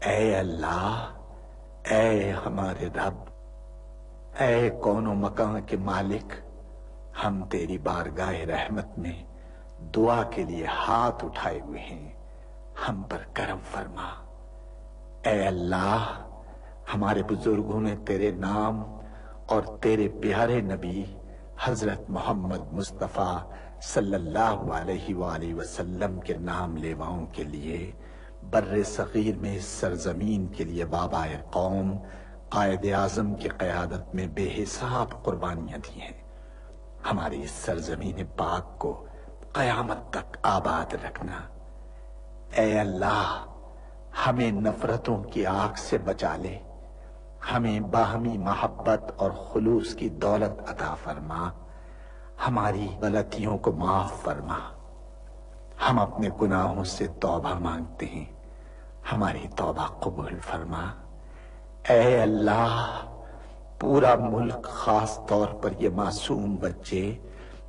اے اللہ، اے ہمارے رب، اے کون و مکان کے مالک، ہم تیری بارگاہ رحمت میں دعا کے لیے ہاتھ اٹھائے ہوئے ہیں، ہم پر کرم فرما۔ اے اللہ، ہمارے بزرگوں نے تیرے نام اور تیرے پیارے نبی حضرت محمد مصطفیٰ صلی اللہ علیہ وآلہ وسلم کے نام لیواؤں کے لیے بر صغیر میں اس سرزمین کے لیے بابا قوم قائد اعظم کی قیادت میں بے حساب قربانیاں دی ہیں۔ ہماری اس سرزمین پاک کو قیامت تک آباد رکھنا۔ اے اللہ، ہمیں نفرتوں کی آگ سے بچا لے، ہمیں باہمی محبت اور خلوص کی دولت عطا فرما، ہماری غلطیوں کو معاف فرما۔ ہم اپنے گناہوں سے توبہ مانگتے ہیں، ہماری توبہ قبول فرما۔ اے اللہ، پورا ملک، خاص طور پر یہ معصوم بچے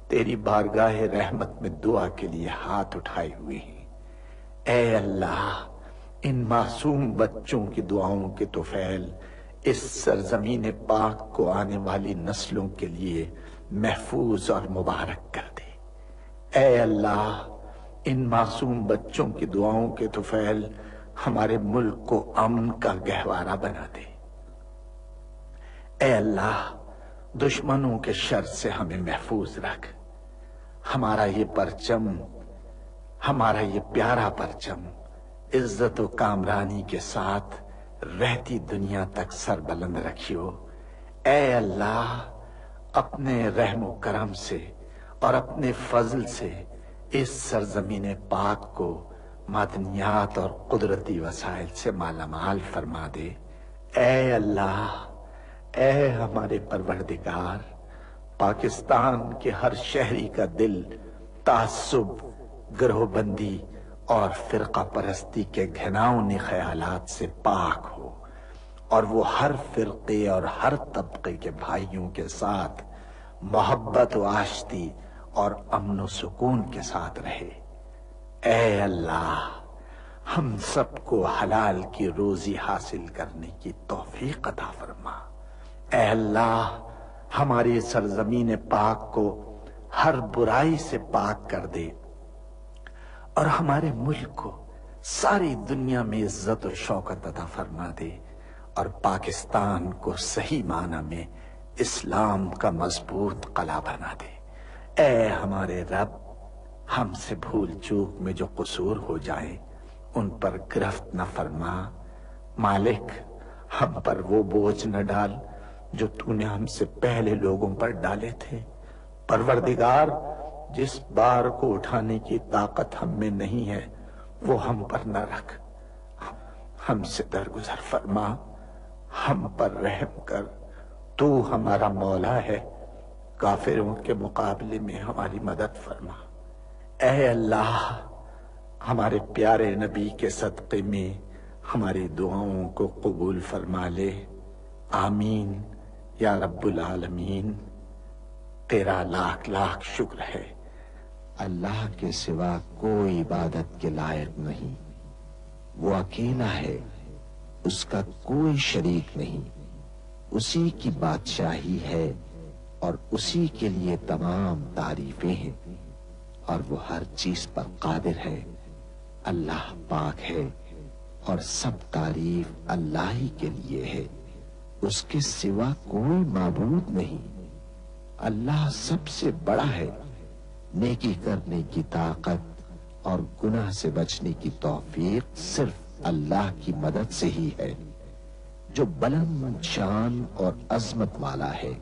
تیری بارگاہ رحمت میں دعا کے لیے ہاتھ اٹھائے ہوئے ہیں۔ اے اللہ، ان معصوم بچوں کی دعاؤں کے طفیل اس سرزمین پاک کو آنے والی نسلوں کے لیے محفوظ اور مبارک کر دے۔ اے اللہ، ان معصوم بچوں کی دعاؤں کے طفیل ہمارے ملک کو امن کا گہوارہ بنا دے۔ اے اللہ، دشمنوں کے شر سے ہمیں محفوظ رکھ۔ ہمارا یہ پرچم، ہمارا یہ پیارا پرچم عزت و کامرانی کے ساتھ رہتی دنیا تک سر بلند رکھیو۔ اے اللہ، اپنے رحم و کرم سے اور اپنے فضل سے اس سرزمین پاک کو معدنیات اور قدرتی وسائل سے مالا مال فرما دے۔ اے اللہ، اے ہمارے پروردگار، پاکستان کے ہر شہری کا دل تعصب، گروہ بندی اور فرقہ پرستی کے گھناؤنے خیالات سے پاک ہو، اور وہ ہر فرقے اور ہر طبقے کے بھائیوں کے ساتھ محبت و آشتی اور امن و سکون کے ساتھ رہے۔ اے اللہ، ہم سب کو حلال کی روزی حاصل کرنے کی توفیق عطا فرما۔ اے اللہ، ہماری سرزمین پاک کو ہر برائی سے پاک کر دے، اور ہمارے ملک کو ساری دنیا میں عزت و شوکت عطا فرما دے، اور پاکستان کو صحیح معنی میں اسلام کا مضبوط قلعہ بنا دے۔ اے ہمارے رب، ہم سے بھول چوک میں جو قصور ہو جائے ان پر گرفت نہ فرما۔ مالک، ہم پر وہ بوجھ نہ ڈال جو تو نے ہم سے پہلے لوگوں پر ڈالے تھے۔ پروردگار، جس بار کو اٹھانے کی طاقت ہم میں نہیں ہے وہ ہم پر نہ رکھ، ہم سے درگزر فرما، ہم پر رحم کر۔ تو ہمارا مولا ہے، کافروں کے مقابلے میں ہماری مدد فرما۔ اے اللہ، ہمارے پیارے نبی کے صدقے میں ہماری دعاؤں کو قبول فرما لے۔ آمین یا رب العالمین۔ تیرا لاکھ لاکھ شکر ہے۔ اللہ کے سوا کوئی عبادت کے لائق نہیں، وہ اکیلا ہے، اس کا کوئی شریک نہیں، اسی کی بادشاہی ہے اور اسی کے لیے تمام تعریفیں ہیں، اور وہ ہر چیز پر قادر ہے۔ اللہ پاک ہے اور سب تعریف اللہ ہی کے لیے ہے، اس کے سوا کوئی معبود نہیں۔ اللہ سب سے بڑا ہے، نیکی کرنے کی طاقت اور گناہ سے بچنے کی توفیق صرف اللہ کی مدد سے ہی ہے، جو بلند شان اور عظمت والا ہے۔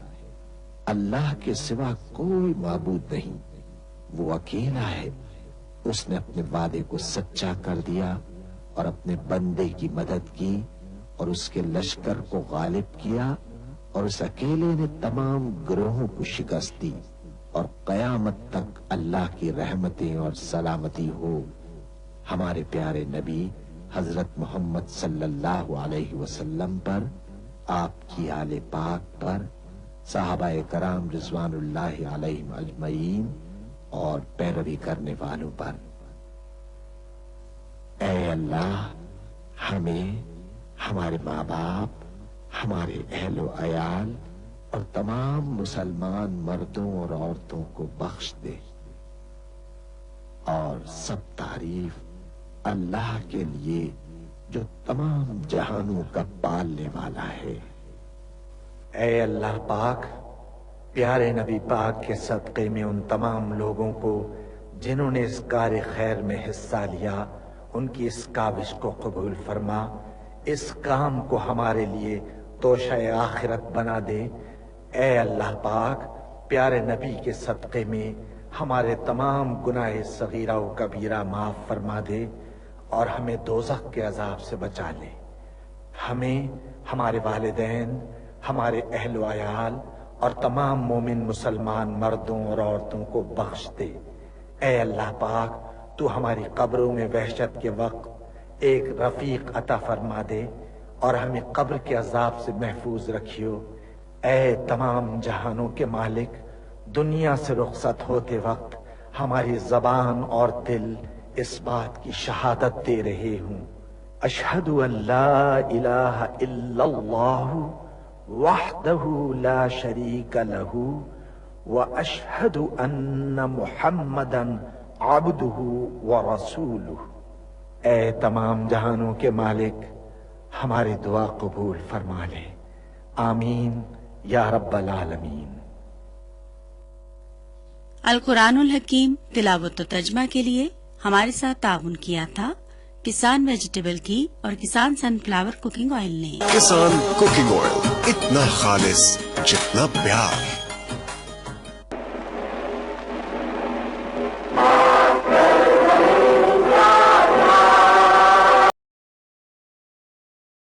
اللہ کے سوا کوئی معبود نہیں، وہ اکیلا ہے۔ اس نے اپنے وعدے کو سچا کر دیا اور اپنے بندے کی مدد کی اور اس کے لشکر کو غالب کیا، اور اس اکیلے نے تمام گروہوں کو شکست دی، اور قیامت تک اللہ کی رحمتیں اور سلامتی ہو ہمارے پیارے نبی حضرت محمد صلی اللہ علیہ وسلم پر، آپ کی آل پاک پر، صحابہ کرام رضوان اللہ علیہم اجمعین اور پیروی کرنے والوں پر۔ اے اللہ، ہمیں ہمارے ماں باپ، ہمارے اہل و عیال اور تمام مسلمان مردوں اور عورتوں کو بخش دے، اور سب تعریف اللہ کے لیے جو تمام جہانوں کا پالنے والا ہے۔ اے اللہ پاک، پیارے نبی پاک کے صدقے میں ان تمام لوگوں کو جنہوں نے اس کار خیر میں حصہ لیا، ان کی اس کاوش کو قبول فرما، اس کام کو ہمارے لیے توشہ آخرت بنا دے۔ اے اللہ پاک، پیارے نبی کے صدقے میں ہمارے تمام گناہ صغیرہ و کبیرہ معاف فرما دے اور ہمیں دوزخ کے عذاب سے بچا لے۔ ہمیں، ہمارے والدین، ہمارے اہل و عیال اور تمام مومن مسلمان مردوں اور عورتوں کو بخش دے۔ اے اللہ پاک، تو ہماری قبروں میں وحشت کے وقت ایک رفیق عطا فرما دے اور ہمیں قبر کے عذاب سے محفوظ رکھیو۔ اے تمام جہانوں کے مالک، دنیا سے رخصت ہوتے وقت ہماری زبان اور دل اس بات کی شہادت دے رہے ہوں، اشہد ان لا الہ الا اللہ وحدہ لا شریک لہ واشہد ان محمدا عبدہ ورسولہ۔ اے تمام جہانوں کے مالک، ہماری دعا قبول فرما لے، آمین یا رب العالمین۔ القرآن الحکیم تلاوت و ترجمہ کے لیے ہمارے ساتھ تعاون کیا تھا کسان ویجیٹیبل کی اور کسان سن فلاور کوکنگ آئل نے۔ کسان کوکنگ آئل، اتنا خالص جتنا پیار۔